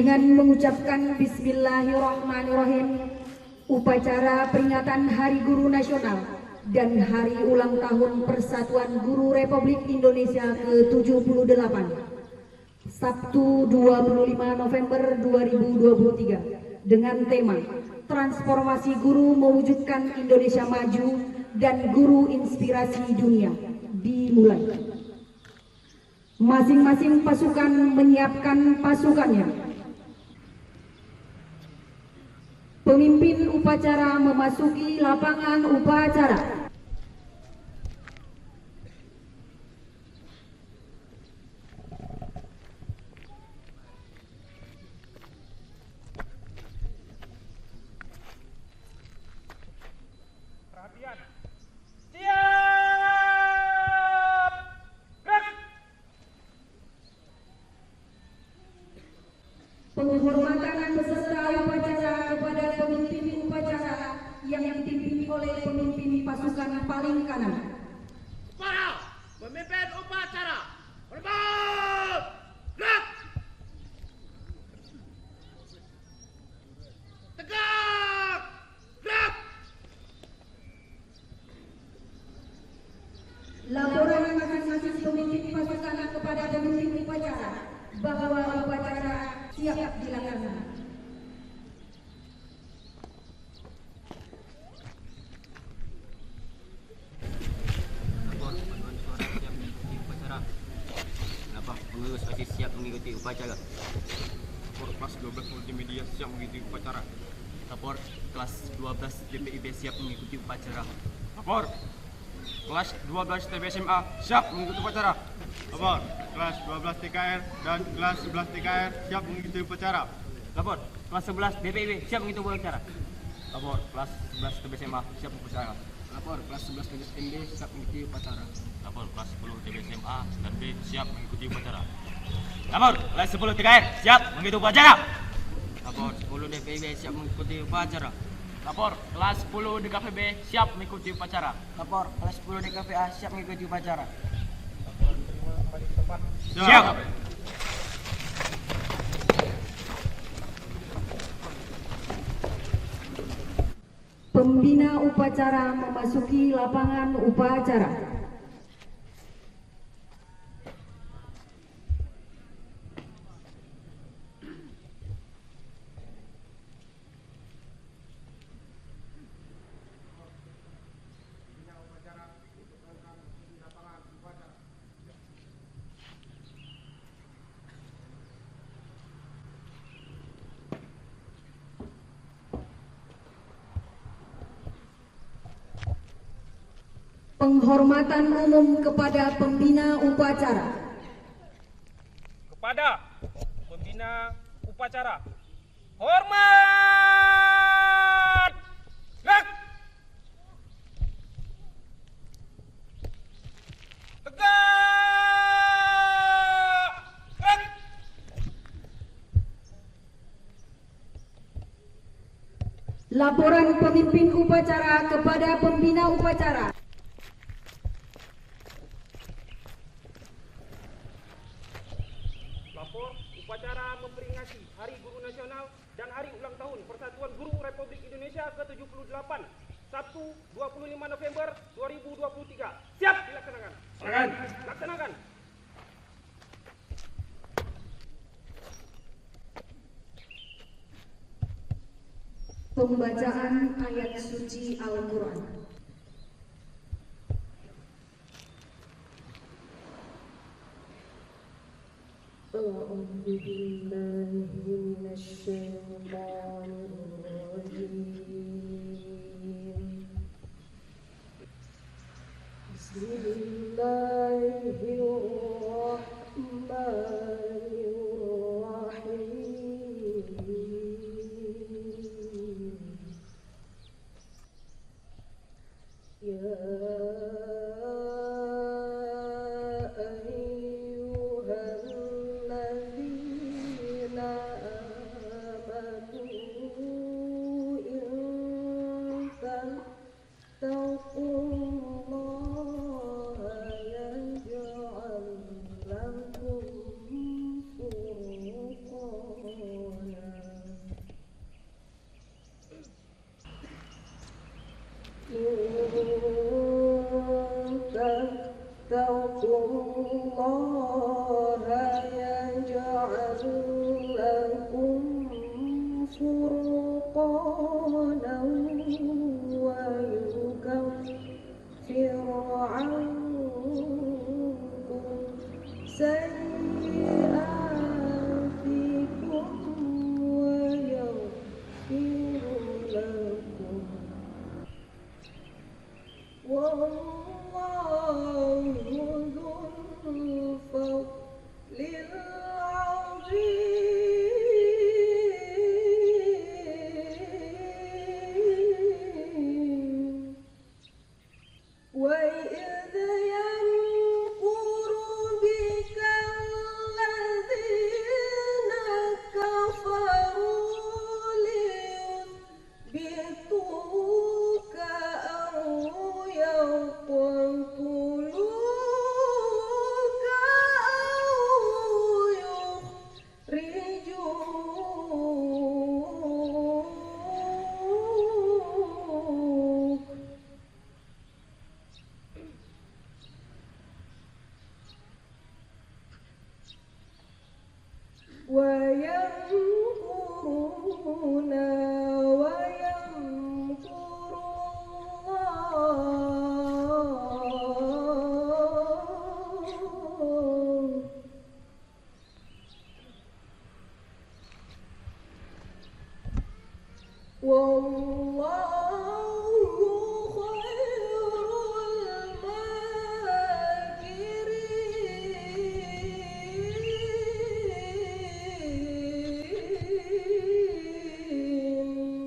Dengan mengucapkan Bismillahirrahmanirrahim, upacara peringatan Hari Guru Nasional dan Hari Ulang Tahun Persatuan Guru Republik Indonesia ke-78 Sabtu 25 November 2023 dengan tema Transformasi Guru Mewujudkan Indonesia Maju dan Guru Inspirasi Dunia dimulai. Masing-masing pasukan menyiapkan pasukannya. Pemimpin upacara memasuki lapangan upacara. Perhatian. Siap. Gerak. Penghormatan peserta upacara kepada pemimpin upacara yang dipimpin oleh pemimpin pasukan paling kanan. Para pemimpin upacara, berbalik, gerak, tegak, gerak. Laporan masing-masing pemimpin pasukan kepada pemimpin upacara bahwa upacara siap dilaksanakan. Pengurus masih siap mengikuti upacara. Lapor kelas 12 multimedia siap mengikuti upacara. Lapor kelas 12 DPIB siap mengikuti upacara. Lapor kelas 12 TBSMA siap mengikuti upacara. Lapor kelas 12 TKR dan kelas 11 TKR siap mengikuti upacara. Lapor kelas 11 DPIB siap mengikuti upacara. Lapor kelas 11 TBSMA siap upacara. Lapor kelas 11 TBSMB siap mengikuti upacara. Lapor kelas 10 TBSMA dan B siap mengikuti upacara. Lapor kelas 10 TKR siap mengikuti upacara. Lapor 10 DPIB siap mengikuti upacara. Lapor kelas 10 DKPB siap mengikuti upacara. Lapor kelas 10 DKPA siap mengikuti upacara. Siap. Pembina upacara memasuki lapangan upacara. Penghormatan umum kepada pembina upacara. Kepada pembina upacara. Hormat. Gerak. Tegak. Gerak. Laporan pemimpin upacara kepada pembina upacara. Lapor upacara memperingati Hari Guru Nasional dan Hari Ulang Tahun Persatuan Guru Republik Indonesia ke-78 Sabtu 25 November 2023. Siap dilaksanakan. Laksanakan. Pembacaan ayat suci Al-Quran. أعوذ بالله من الشيطان الرجيم بسم الله الرحمن الرحيم يا الله يجعل لكم فرقانا ويكفر عنكم سيئاتكم ويغفر لكم والله ذو الفضل العظيم وإذ يمكر بك الذين كفروا ليثبتوك أو يقتلوك أو يخرجوك ويمكرون ويمكر الله والله خير الماكرين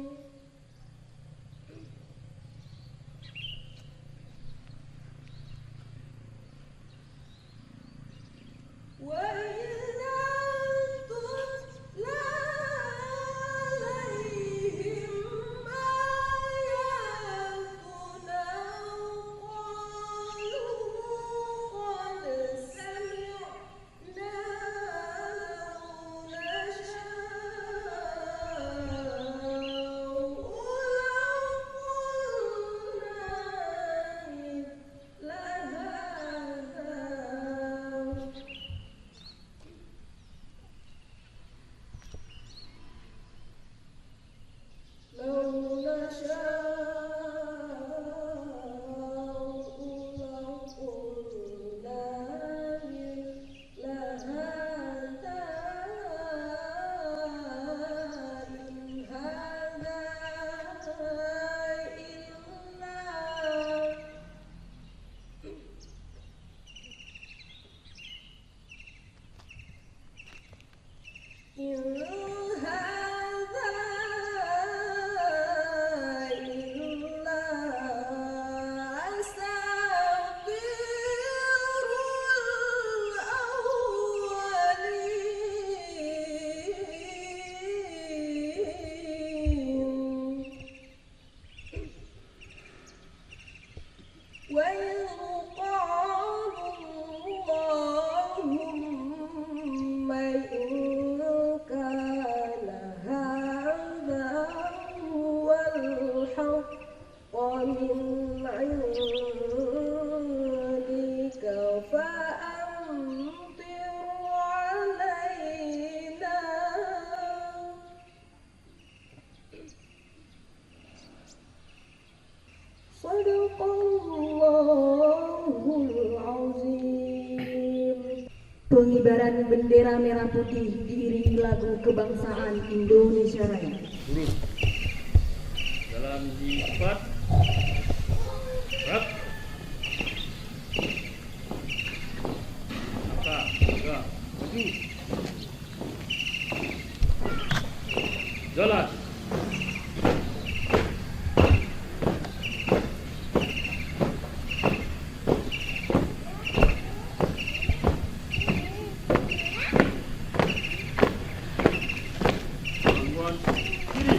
وإذا تتلى عليهم آياتنا قالوا قد سمعنا لو نشاء لو قلنا مثل هذا إن هذا إلا أساطير الأولين وإذ قالوا اللهم إن كان هذا هو الحق من عندك فأمطر علينا صدق Allahul Azim. Pengibaran bendera merah putih diiringi lagu kebangsaan Indonesia Raya. Guru. Dalam hikmat. Gerak. Maka, gerak. Maju. Jalan. Haluan kiri.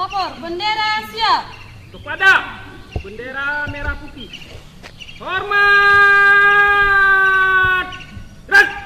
Lapor, bendera siap. Kepada bendera merah putih. Hormat. Gerak.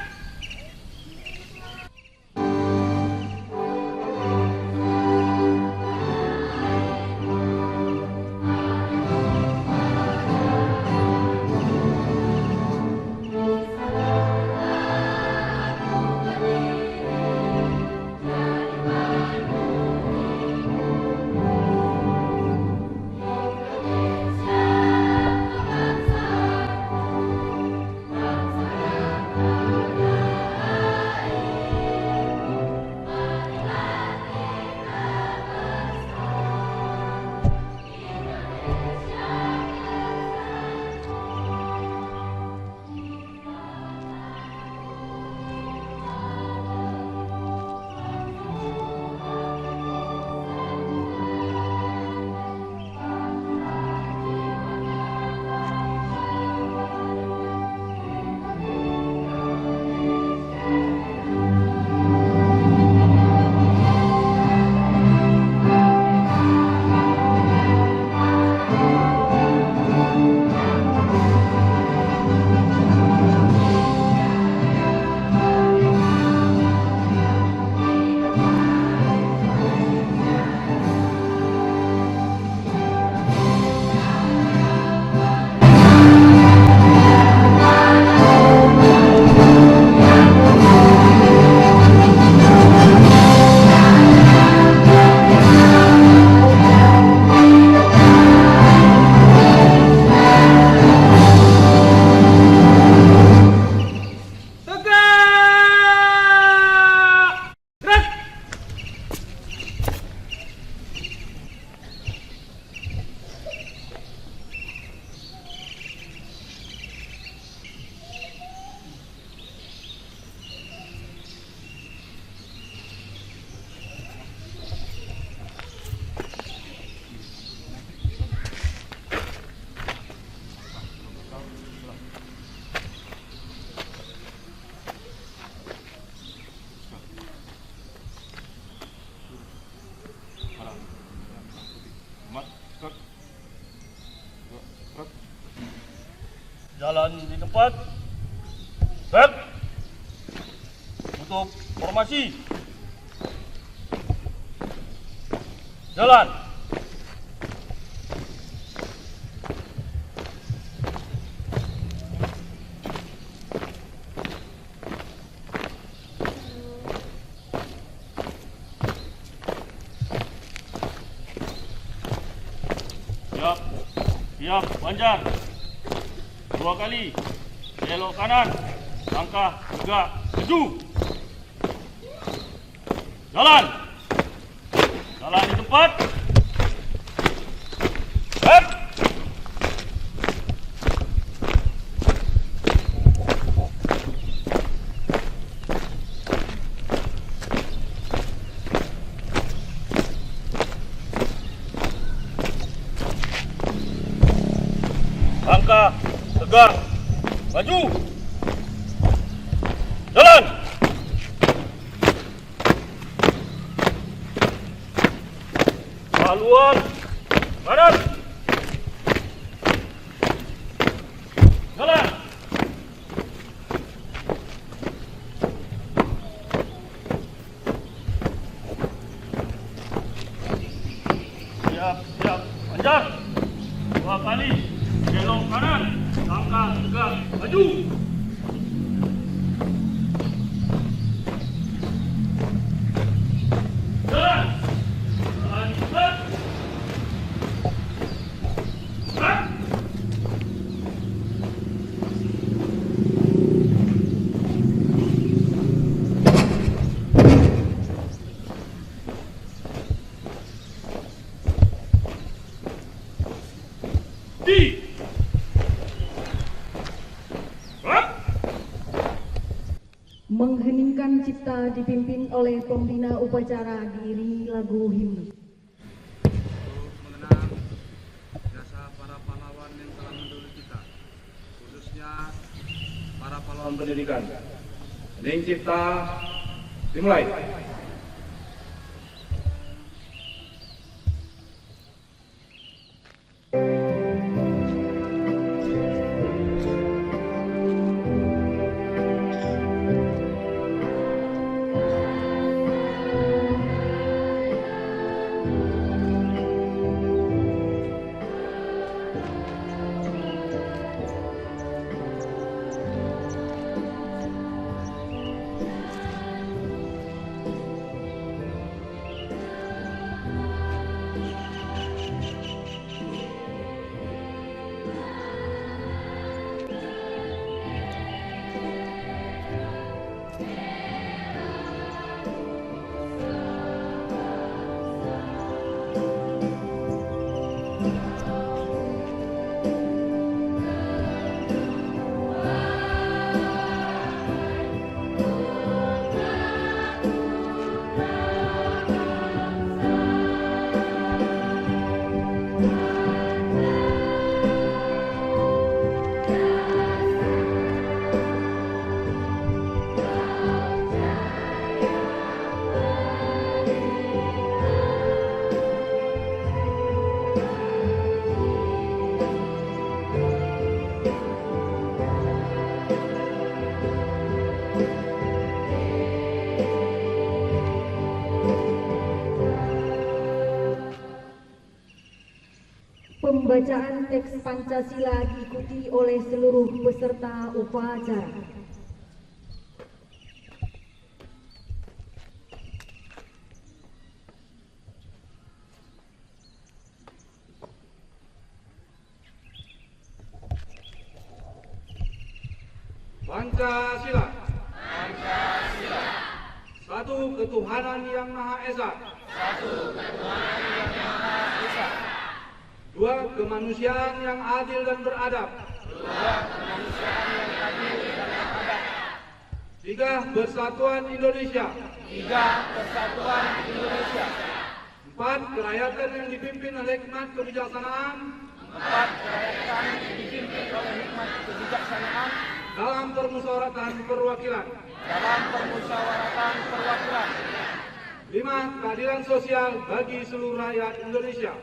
Jalan di tempat. Baik. Tutup formasi. Jalan. Siap. Siap, Banjar. 2 kali. Belok kanan. Langkah 3. Maju. Jalan. Jalan di tempat. Baik. Langkah tegak. Maju. Jalan. Haluan. Kanan. Jalan. Siap, siap. Banjar. 2 kali. Belok kanan. Langkah tegak. Maju. Jalan. Jalan cepat. Gerak. Di. Mengheningkan cipta dipimpin oleh pembina upacara diiringi lagu himne. Mengenang jasa para pahlawan yang telah mendahului kita, khususnya para pahlawan pendidikan. Hening cipta dimulai. Pembacaan teks Pancasila diikuti oleh seluruh peserta upacara. Pancasila. Satu ketuhanan yang Maha Esa. Dua kemanusiaan yang adil dan beradab. Tiga persatuan Indonesia. Empat kerakyatan yang dipimpin oleh hikmat kebijaksanaan. Dalam permusyawaratan perwakilan. Lima, keadilan sosial bagi seluruh rakyat Indonesia.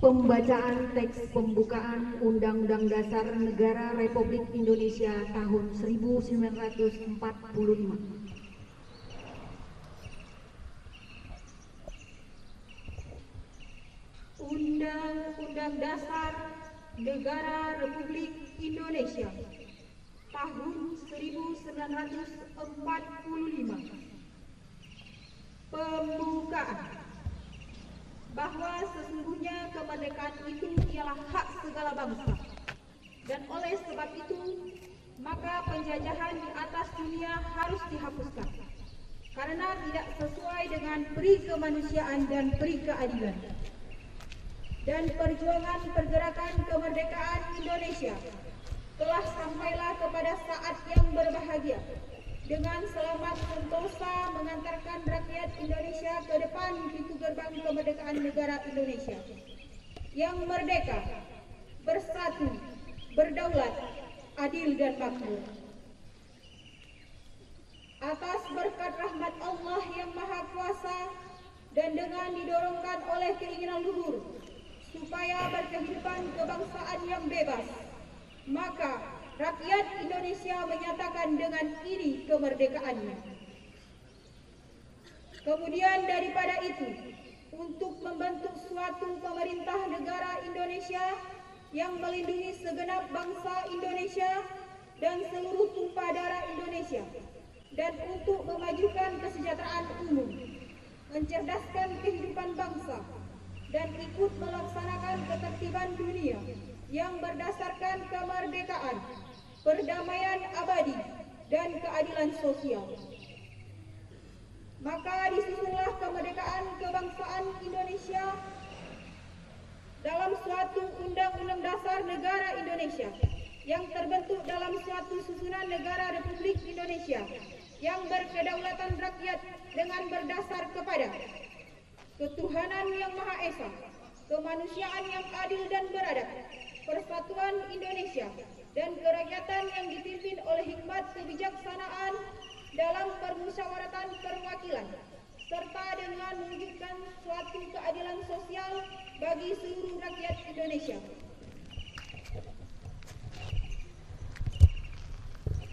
Pembacaan teks pembukaan Undang-Undang Dasar Negara Republik Indonesia tahun 1945. Undang-Undang Dasar Negara Republik Indonesia tahun 1945. Pembukaan. Bahwa sesungguhnya kemerdekaan itu ialah hak segala bangsa, dan oleh sebab itu maka penjajahan di atas dunia harus dihapuskan karena tidak sesuai dengan peri kemanusiaan dan peri keadilan. Dan perjuangan pergerakan kemerdekaan Indonesia telah sampailah kepada saat yang berbahagia dengan selamat sentosa mengantarkan rakyat Indonesia ke depan pintu gerbang kemerdekaan negara Indonesia yang merdeka, bersatu, berdaulat, adil dan makmur. Atas berkat rahmat Allah yang Maha Kuasa dan dengan didorongkan oleh keinginan luhur supaya berkehidupan kebangsaan yang bebas, maka rakyat Indonesia menyatakan dengan ini kemerdekaannya. Kemudian daripada itu, untuk membentuk suatu pemerintah negara Indonesia yang melindungi segenap bangsa Indonesia dan seluruh tumpah darah Indonesia, dan untuk memajukan kesejahteraan umum, mencerdaskan kehidupan bangsa, dan ikut melaksanakan ketertiban dunia yang berdasarkan kemerdekaan, perdamaian abadi, dan keadilan sosial. Maka disusunlah kemerdekaan kebangsaan Indonesia dalam suatu Undang-Undang Dasar Negara Indonesia yang terbentuk dalam suatu susunan negara Republik Indonesia yang berkedaulatan rakyat dengan berdasar kepada ketuhanan yang Maha Esa, kemanusiaan yang adil dan beradab, persatuan Indonesia, dan kerakyatan yang dipimpin oleh hikmat kebijaksanaan dalam permusyawaratan perwakilan, serta dengan mewujudkan suatu keadilan sosial bagi seluruh rakyat Indonesia.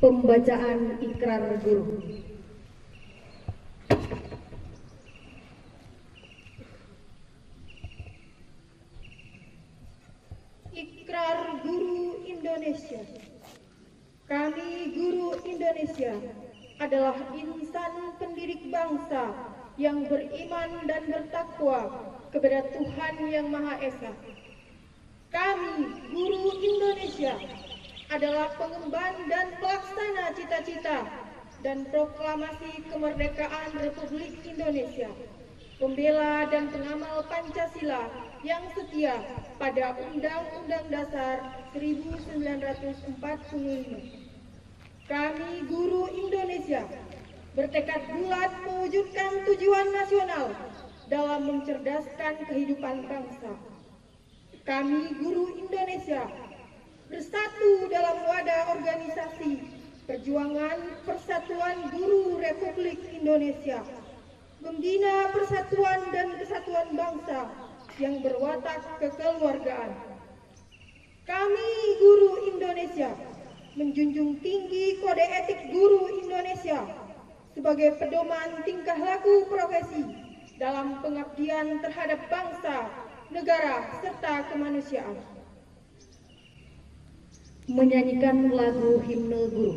Pembacaan ikrar guru. Ikrar Guru Indonesia. Kami guru Indonesia adalah insan pendidik bangsa yang beriman dan bertakwa kepada Tuhan Yang Maha Esa. Kami guru Indonesia adalah pengemban dan pelaksana cita-cita dan proklamasi kemerdekaan Republik Indonesia, pembela dan pengamal Pancasila yang setia pada Undang-Undang Dasar 1945. Kami guru Indonesia bertekad bulat mewujudkan tujuan nasional dalam mencerdaskan kehidupan bangsa. Kami guru Indonesia bersatu dalam wadah organisasi Perjuangan Persatuan Guru Republik Indonesia, membina persatuan dan kesatuan bangsa yang berwatak kekeluargaan. Kami guru Indonesia menjunjung tinggi kode etik guru Indonesia sebagai pedoman tingkah laku profesi dalam pengabdian terhadap bangsa, negara, serta kemanusiaan. Menyanyikan lagu himne guru.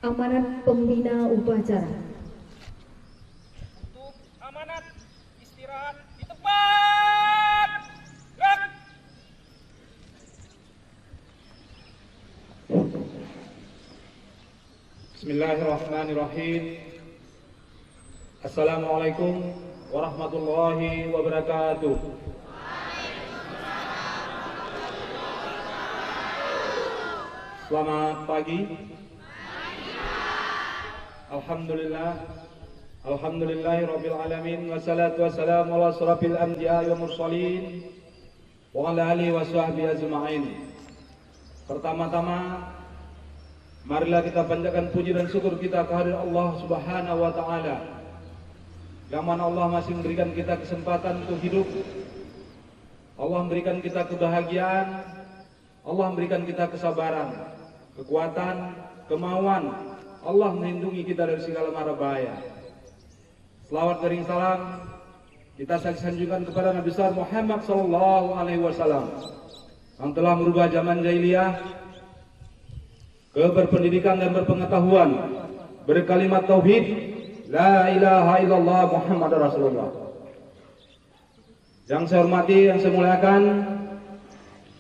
Amanat pembina upacara. Untuk amanat istirahat di tempat. Gerak. Bismillahirrahmanirrahim. Assalamualaikum warahmatullahi wabarakatuh. Selamat pagi. Alhamdulillahirabbil alamin wassalatu wassalamu ala asrofil anbiya'i wal mursalin wa ala alihi washabbihi ajma'in. Pertama-tama marilah kita panjatkan puji dan syukur kita kehadirat Allah Subhanahu wa taala. Yang mana Allah masih memberikan kita kesempatan untuk hidup. Allah memberikan kita kebahagiaan. Allah memberikan kita kesabaran, kekuatan, kemauan. Allah melindungi kita dari segala mara bahaya. Selawat dan salam kita sanjungkan kepada Nabi besar Muhammad sallallahu alaihi wasallam yang telah merubah zaman jahiliyah ke berpendidikan dan berpengetahuan, berkalimat tauhid la ilaha illallah Muhammadur Rasulullah. Yang saya hormati, yang saya muliakan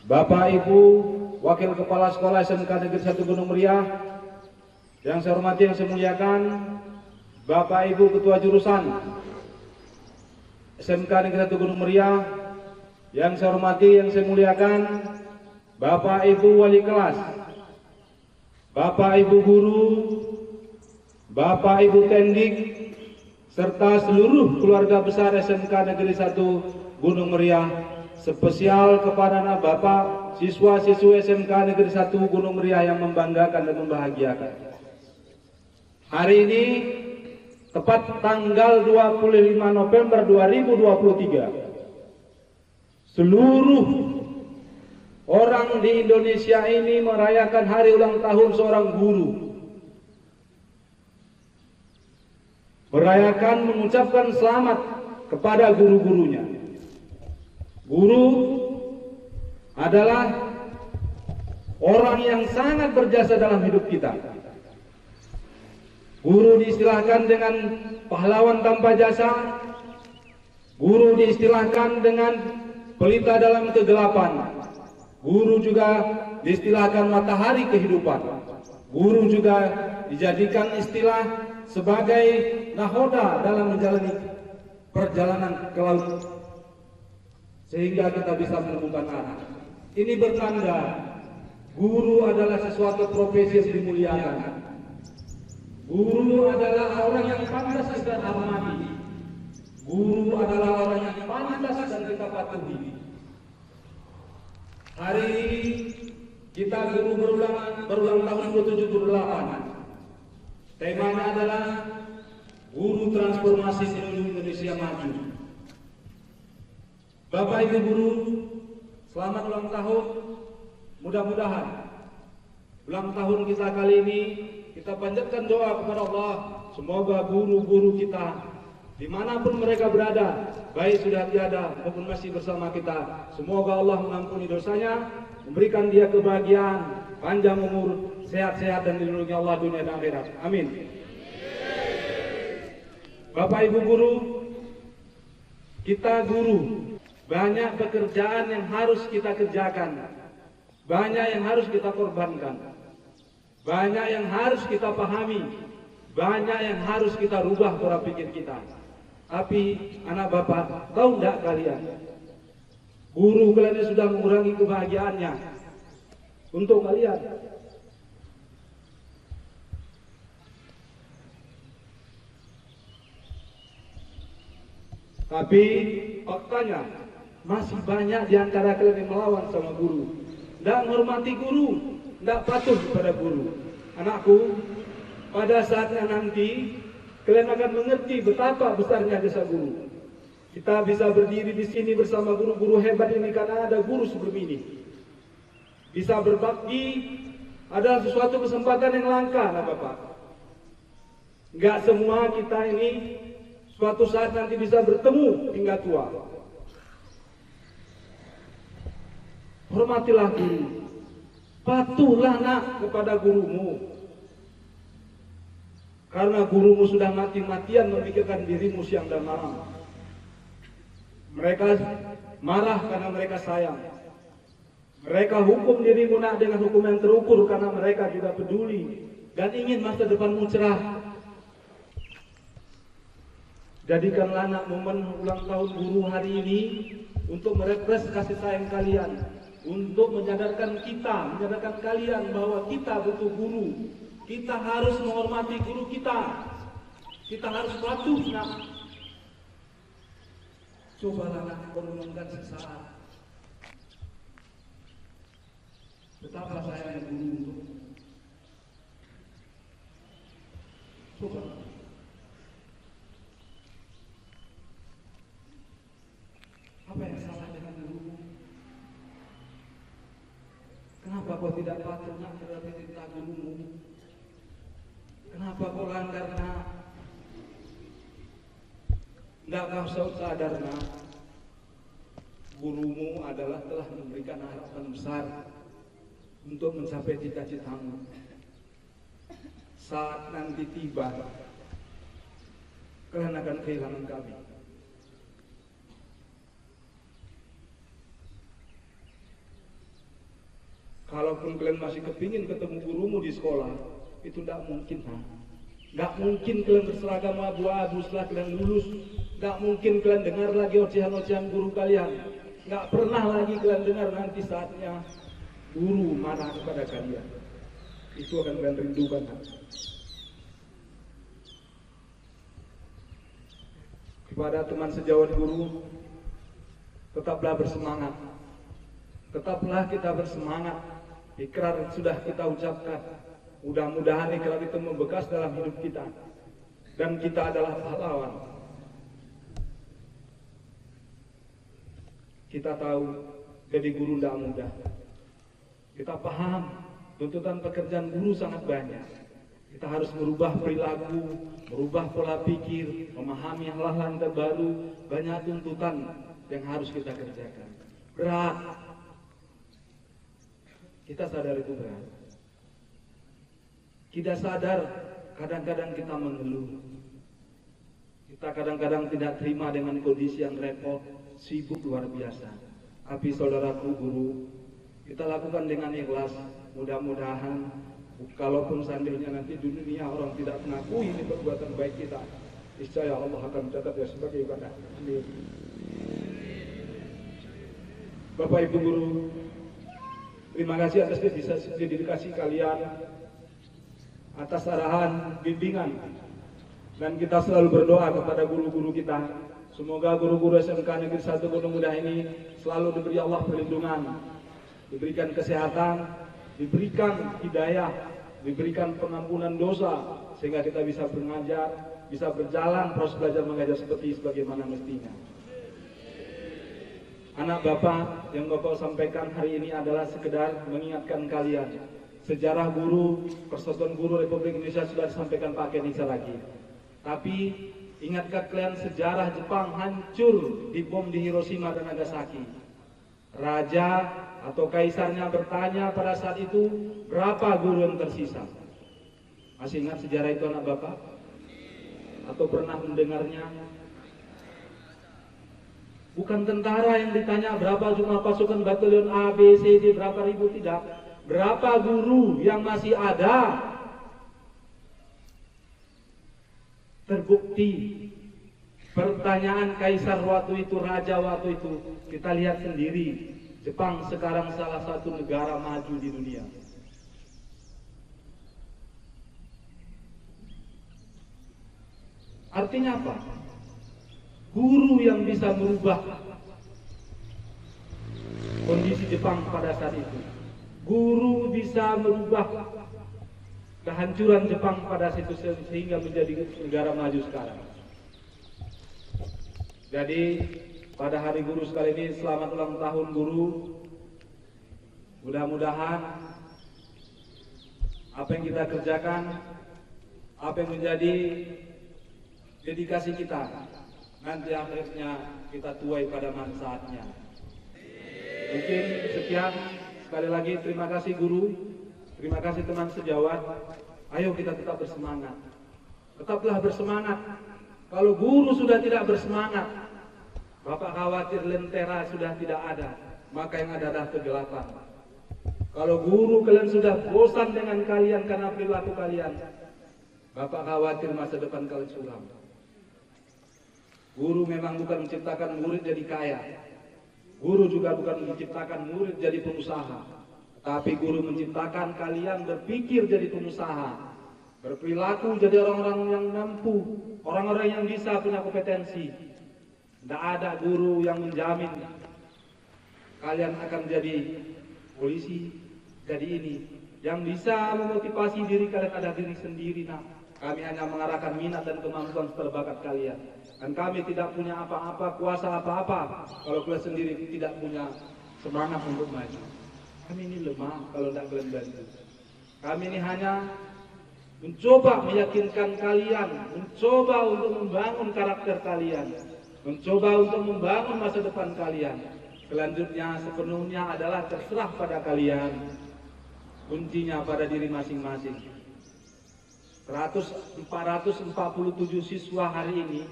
Bapak Ibu Wakil Kepala Sekolah SMK Negeri 1 Gunung Meriah, yang saya hormati, yang saya muliakan Bapak Ibu Ketua Jurusan SMK Negeri 1 Gunung Meriah, yang saya hormati, yang saya muliakan Bapak Ibu Wali Kelas, Bapak Ibu Guru, Bapak Ibu Tendik, serta seluruh keluarga besar SMK Negeri 1 Gunung Meriah, spesial kepada anak Bapak siswa-siswi SMK Negeri 1 Gunung Meriah yang membanggakan dan membahagiakan. Hari ini tepat tanggal 25 November 2023, seluruh orang di Indonesia ini merayakan hari ulang tahun seorang guru. Merayakan, mengucapkan selamat kepada guru-gurunya. Guru adalah orang yang sangat berjasa dalam hidup kita. Guru diistilahkan dengan pahlawan tanpa jasa. Guru diistilahkan dengan pelita dalam kegelapan. Guru juga diistilahkan matahari kehidupan. Guru juga dijadikan istilah sebagai nahoda dalam menjalani perjalanan ke laut, sehingga kita bisa menemukan arah. Ini bertanda guru adalah sesuatu profesi yang dimuliakan. Guru adalah orang yang pantas kita hormati. Guru adalah orang yang pantas dan kita patuhi. Hari ini kita guru berulang tahun ke-78. Temanya adalah Guru Transformasi Menuju Indonesia Maju. Bapak Ibu guru, selamat ulang tahun. Mudah-mudahan ulang tahun kita kali ini kita panjatkan doa kepada Allah. Semoga guru-guru kita dimanapun mereka berada, baik sudah tiada maupun masih bersama kita, semoga Allah mengampuni dosanya, memberikan dia kebahagiaan, panjang umur, sehat-sehat dan dilindungi Allah dunia dan akhirat. Amin. Bapak Ibu guru, kita guru, banyak pekerjaan yang harus kita kerjakan, banyak yang harus kita korbankan, banyak yang harus kita pahami, banyak yang harus kita rubah pola pikir kita. Tapi anak bapak, tahu tidak kalian, guru kalian sudah mengurangi kebahagiaannya untuk kalian. Tapi faktanya masih banyak di antara kalian yang melawan sama guru, tidak menghormati guru, tidak patuh kepada guru. Anakku, pada saatnya nanti kalian akan mengerti betapa besarnya jasa guru. Kita bisa berdiri di sini bersama guru-guru hebat ini karena ada guru sebelum ini. Bisa berbakti adalah sesuatu kesempatan yang langka, anak bapak. Enggak semua kita ini suatu saat nanti bisa bertemu hingga tua. Hormatilah guru, patuhlah nak kepada gurumu. Karena gurumu sudah mati-matian memikirkan dirimu siang dan malam. Mereka marah karena mereka sayang. Mereka hukum dirimu nak dengan hukum yang terukur karena mereka juga peduli dan ingin masa depanmu cerah. Jadikanlah nak momen ulang tahun guru hari ini untuk merefresh kasih sayang kalian, untuk menyadarkan kalian bahwa kita butuh guru. Kita harus menghormati guru kita. Kita harus patuh nak. Cobalah nak merenungkan sesaat. Betapa sayangnya guru untuk. Coba. Apa yang salah dengan guru? Kenapa kau tidak patuh nak terhadap perintah gurumu? Kenapa kau langgar nak? Tidak kau sadar nak, gurumu adalah telah memberikan harapan besar untuk mencapai cita-citamu. Saat nanti tiba, kalian akan kehilangan kami. Kalaupun kalian masih kepingin ketemu gurumu di sekolah, itu tidak mungkin. Tidak mungkin kalian berseragam abu-abu setelah kalian lulus. Tidak mungkin kalian dengar lagi ocehan-ocehan guru kalian. Tidak pernah lagi kalian dengar nanti saatnya guru marah kepada kalian. Itu akan kalian rindukan. Kepada teman sejawat guru, tetaplah bersemangat. Tetaplah kita bersemangat. Ikrar sudah kita ucapkan. Mudah-mudahan ikrar itu membekas dalam hidup kita. Dan kita adalah pahlawan. Kita tahu jadi guru tidak mudah. Kita paham tuntutan pekerjaan guru sangat banyak. Kita harus merubah perilaku, merubah pola pikir, memahami hal-hal yang terbaru. Banyak tuntutan yang harus kita kerjakan. Berat. Kita sadar itu berat. Kita sadar Kadang-kadang kita mengeluh. Kita kadang-kadang tidak terima dengan kondisi yang repot, sibuk luar biasa. Tapi saudaraku guru, kita lakukan dengan ikhlas. Mudah-mudahan kalaupun seandainya nanti di dunia orang tidak mengakui ini perbuatan baik kita, niscaya Allah akan mencatatnya sebagai ibadah. Amin. Bapak Ibu guru, terima kasih atas dedikasi kalian, atas arahan, bimbingan, dan kita selalu berdoa kepada guru-guru kita. Semoga guru-guru SMK Negeri 1 Gunung Muda ini selalu diberi Allah perlindungan, diberikan kesehatan, diberikan hidayah, diberikan pengampunan dosa, sehingga kita bisa mengajar, bisa berjalan proses belajar mengajar sebagaimana mestinya. Anak Bapak, yang Bapak sampaikan hari ini adalah sekedar mengingatkan kalian. Sejarah guru, Persatuan Guru Republik Indonesia sudah disampaikan Pak Kenisa lagi. Tapi ingatkah kalian sejarah Jepang hancur dibom di Hiroshima dan Nagasaki? Raja atau kaisarnya bertanya pada saat itu, berapa guru yang tersisa? Masih ingat sejarah itu anak Bapak? Atau pernah mendengarnya? Bukan tentara yang ditanya berapa jumlah pasukan batalion A, B, C, D, berapa ribu, tidak. Berapa guru yang masih ada? Terbukti pertanyaan kaisar waktu itu, raja waktu itu, kita lihat sendiri. Jepang sekarang salah satu negara maju di dunia. Artinya apa? Guru yang bisa merubah kondisi Jepang pada saat itu. Guru bisa merubah kehancuran Jepang pada saat itu sehingga menjadi negara maju sekarang. Jadi pada hari guru sekali ini, selamat ulang tahun guru. Mudah-mudahan apa yang kita kerjakan, apa yang menjadi dedikasi kita, nanti akhirnya kita tuai pada manfaatnya. Mungkin sekian. Sekali lagi terima kasih guru, terima kasih teman sejawat. Ayo kita tetap bersemangat. Tetaplah bersemangat. Kalau guru sudah tidak bersemangat, Bapak khawatir lentera sudah tidak ada, maka yang ada adalah kegelapan. Kalau guru kalian sudah bosan dengan kalian karena perilaku kalian, Bapak khawatir masa depan kalian suram. Guru memang bukan menciptakan murid jadi kaya. Guru juga bukan menciptakan murid jadi pengusaha. Tapi guru menciptakan kalian berpikir jadi pengusaha. Berperilaku jadi orang-orang yang mampu. Orang-orang yang bisa punya kompetensi. Tidak ada guru yang menjamin kalian akan jadi polisi, jadi ini. Yang bisa memotivasi diri kalian adalah diri sendiri. Nah, kami hanya mengarahkan minat dan kemampuan serta bakat kalian. Dan kami tidak punya apa-apa, kuasa apa-apa kalau kalian sendiri tidak punya semangat untuk maju. Kami ini lemah kalau tidak kalian bantu. Kami ini hanya mencoba meyakinkan kalian, mencoba untuk membangun karakter kalian, mencoba untuk membangun masa depan kalian. Selanjutnya sepenuhnya adalah terserah pada kalian. Kuncinya pada diri masing-masing. 447 siswa hari ini,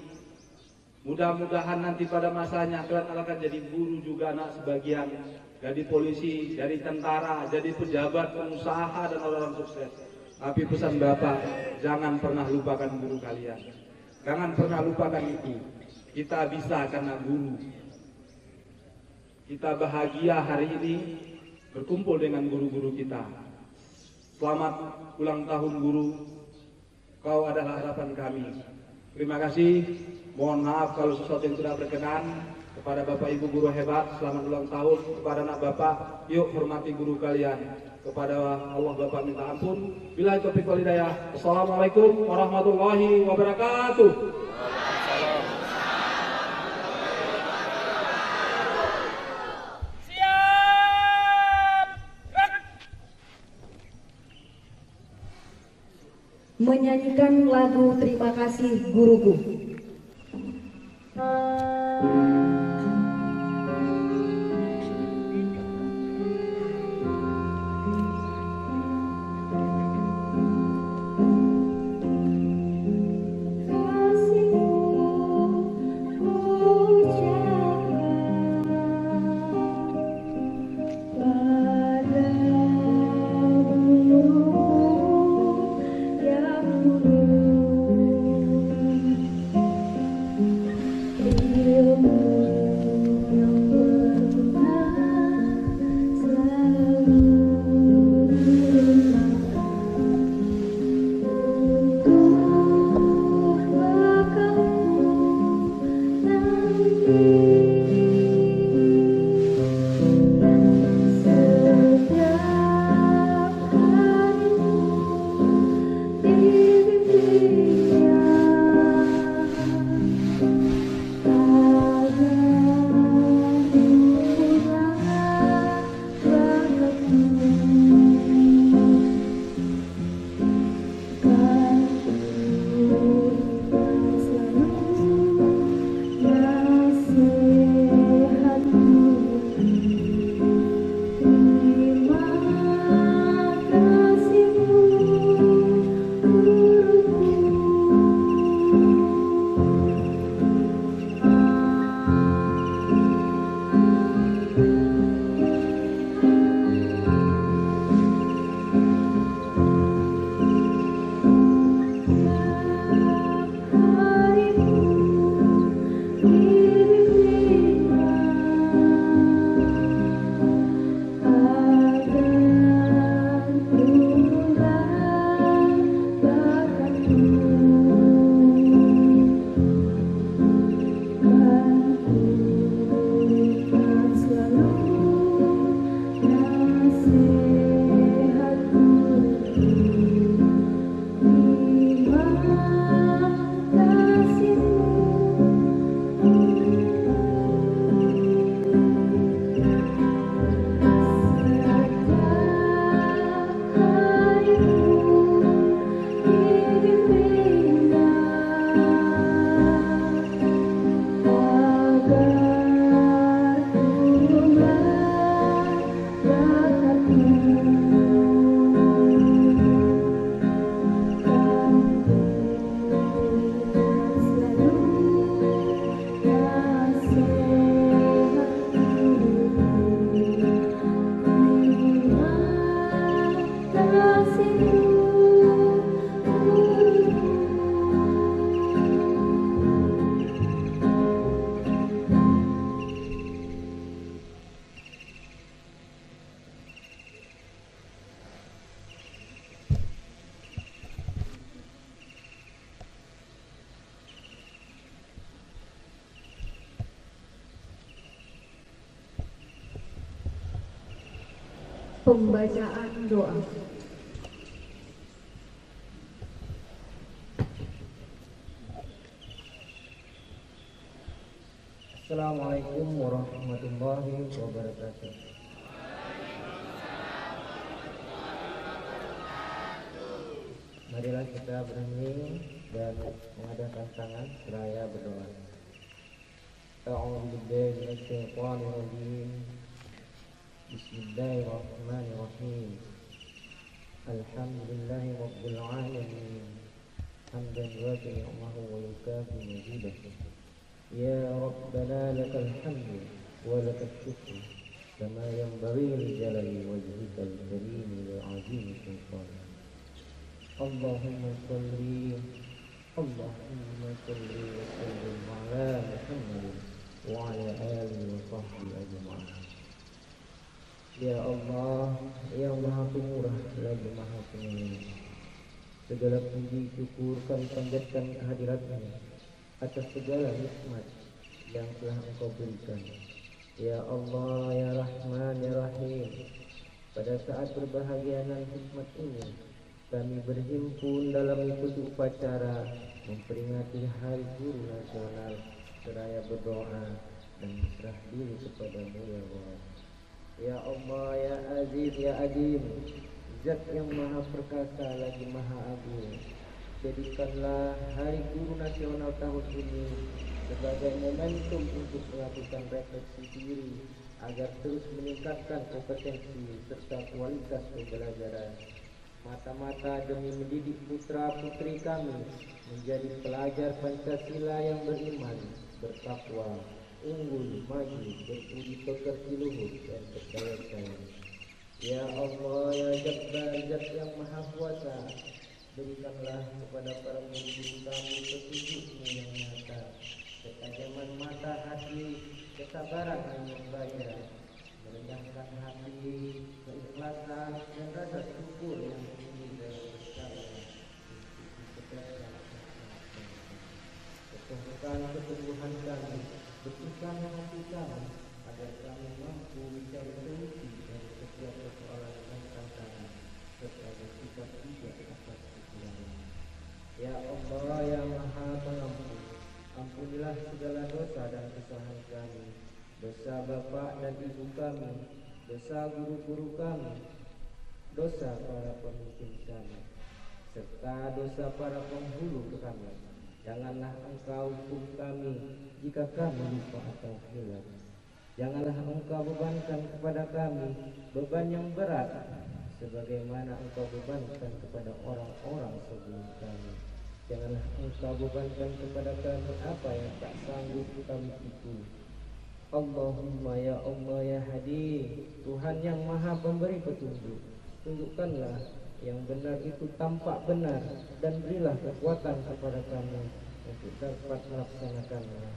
mudah-mudahan nanti pada masanya kalian akan jadi guru juga anak sebagian, jadi polisi, jadi tentara, jadi pejabat, pengusaha dan orang-orang sukses. Tapi pesan Bapak, jangan pernah lupakan guru kalian. Jangan pernah lupakan itu. Kita bisa karena guru. Kita bahagia hari ini berkumpul dengan guru-guru kita. Selamat ulang tahun guru. Kau adalah harapan kami. Terima kasih. Mohon maaf kalau sesuatu yang tidak berkenan. Kepada Bapak Ibu guru hebat, selamat ulang tahun. Kepada anak Bapak, yuk hormati guru kalian. Kepada Allah Bapak minta ampun. Billahi taufiq wal hidayah. Assalamualaikum warahmatullahi wabarakatuh. Menyanyikan lagu Terima Kasih Guruku. Pembacaan doa. Assalamualaikum warahmatullahi wabarakatuh. Marilah kita berhening dan mengadakan tangan seraya berdoa. A'udzu billahi minasy syaithanir rajim. Bismillahirrahmanirrahim. Alhamdulillahi rabbil alamin. Hamdan yuwafi ni'amahu wa yukafi mazidah. Ya Rabbana lakal hamdu wa lakal syukru kama yanbaghi li jalali wajhikal karim wa 'azimi sultanik. Allahumma salli wa sallim ala Muhammad wa ala alihi wa sahbihi ajma'in. Ya Allah, yang Maha Pemurah lagi Maha Penyayang, segala puji syukur kami panjatkan kehadirat-Nya atas segala nikmat yang telah Engkau berikan. Ya Allah, ya Rahman, ya Rahim, pada saat berbahagia dan hikmat ini kami berhimpun dalam ikuti upacara memperingati Hari Guru Nasional seraya berdoa dan berserah diri kepada-Mu ya Allah. Ya Allah, ya Aziz, ya Adim, Zat yang Maha Perkasa lagi Maha Agung, jadikanlah Hari Guru Nasional tahun ini sebagai momentum untuk melakukan refleksi diri agar terus meningkatkan kompetensi serta kualitas pembelajaran, mata-mata demi mendidik putra-putri kami menjadi pelajar Pancasila yang beriman, bertakwa, unggul, maju, berbudi pekerti luhur dan percaya sayang. Ya Allah, ya Jabbar, Zat yang Maha Kuasa, berikanlah kepada para murid kami petunjuk-Mu yang nyata, ketajaman mata hati, kesabaran yang membaca, merendahkan hati, keikhlasan dan rasa syukur yang tinggi dalam bersabar, keteguhan keteguhan kami, bersihkan hati kami agar kami mampu mencari solusi dari setiap persoalan dan tantangan serta bersifat bijak atas pikiran. Ya Allah, ya Maha Pengampun, ampunilah segala dosa dan kesalahan kami, dosa bapak dan ibu kami, dosa guru-guru kami, dosa para pemimpin kami, serta dosa para penghulu kami. Janganlah Engkau hukum kami jika kami lupa atau hilang. Janganlah Engkau bebankan kepada kami beban yang berat sebagaimana Engkau bebankan kepada orang-orang sebelum kami. Janganlah Engkau bebankan kepada kami apa yang tak sanggup kami pikul. Allahumma ya Allah ya Hadi, Tuhan yang Maha Pemberi petunjuk, tunjukkanlah yang benar itu tampak benar dan berilah kekuatan kepada kami untuk dapat melaksanakannya,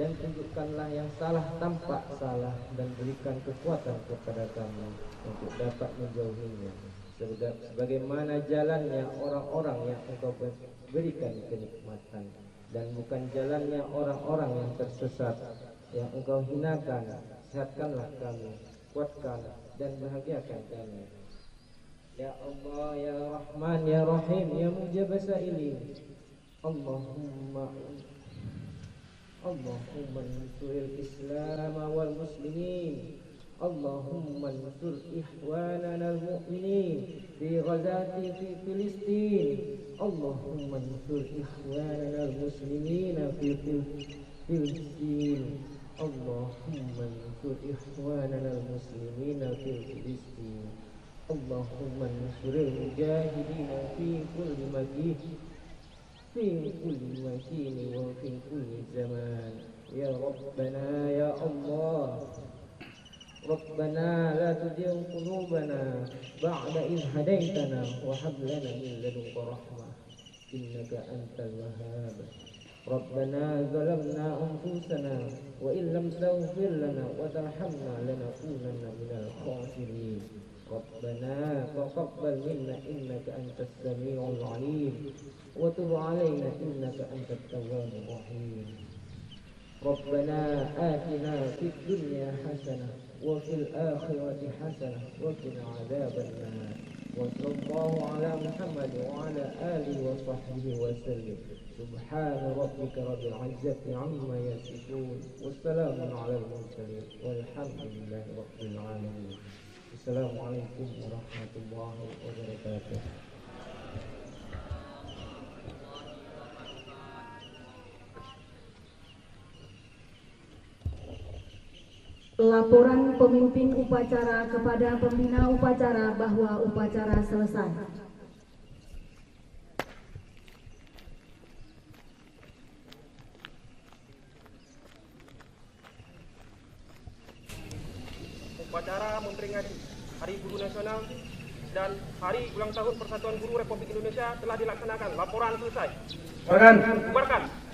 dan tunjukkanlah yang salah tampak salah dan berikan kekuatan kepada kami untuk dapat menjauhinya, sebagaimana jalannya orang-orang yang Engkau berikan kenikmatan dan bukan jalannya orang-orang yang tersesat yang Engkau hinakan. Sehatkanlah kami, kuatkan dan bahagiakan kami. Ya Allah, ya Rahman, ya Rahim, ya Mujab Sa'ilin. Allahumma ansuril Islam wal muslimin. Allahumma ansur ikhwanana al-mu'minin fi ghazati fi Filistin. Allahumma ansur ikhwanana al-muslimin fi Filistin. Allahumma ansur ikhwanana al-muslimin fi Filistin. Allahumma ansuril mujahidin fi kulli makin wa fi kulli zaman. Ya Rabbana ya Allah, Rabbana la tuzigh qulubana ba'da idh hadaytana wa hab lana min ladunka rahmah innaka antal wahhab. Rabbana zalamna anfusana wa in lam taghfir lana wa tarhamna lanakunanna minal khasirin. Rabbana taqabbal minna innaka antas samiul alim wa tub alaina innaka antat tawwabur rahim. ربنا آتنا في الدنيا حسنة وفي الآخرة حسنة وقنا عذاب النار وصلى الله على محمد وعلى آله وصحبه وسلم سبحان ربك رب العزة عما يصفون والسلام على المرسلين والحمد لله رب العالمين. السلام عليكم ورحمة الله وبركاته. Laporan pemimpin upacara kepada pembina upacara bahwa upacara selesai. Upacara memperingati Hari Guru Nasional dan Hari Ulang Tahun Persatuan Guru Republik Indonesia telah dilaksanakan. Laporan selesai. Bubarkan.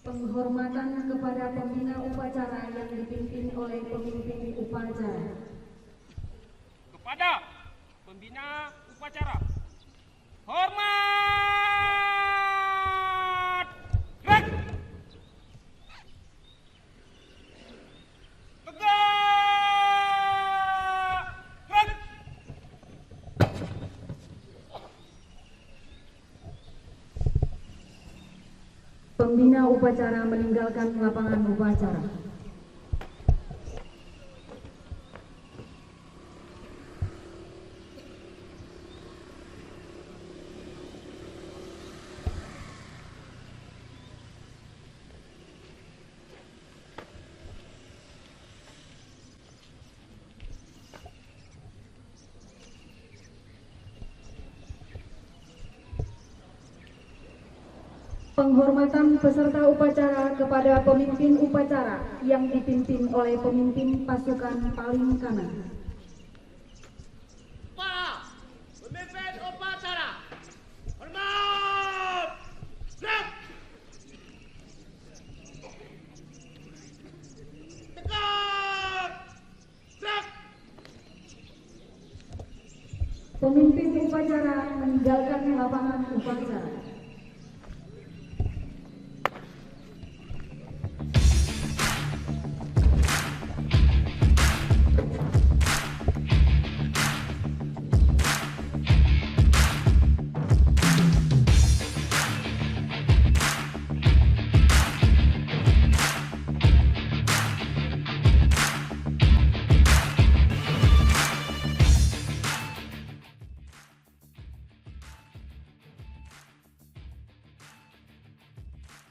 Penghormatan kepada pembina upacara yang dipimpin oleh pemimpin upacara. Kepada pembina upacara, hormat. Gerak. Tegak. Gerak. Pembina upacara meninggalkan lapangan upacara. Penghormatan peserta upacara kepada pemimpin upacara yang dipimpin oleh pemimpin pasukan paling kanan. Pak, pemimpin upacara, hormat. Gerak. Tegak. Gerak. Pemimpin upacara meninggalkan lapangan upacara.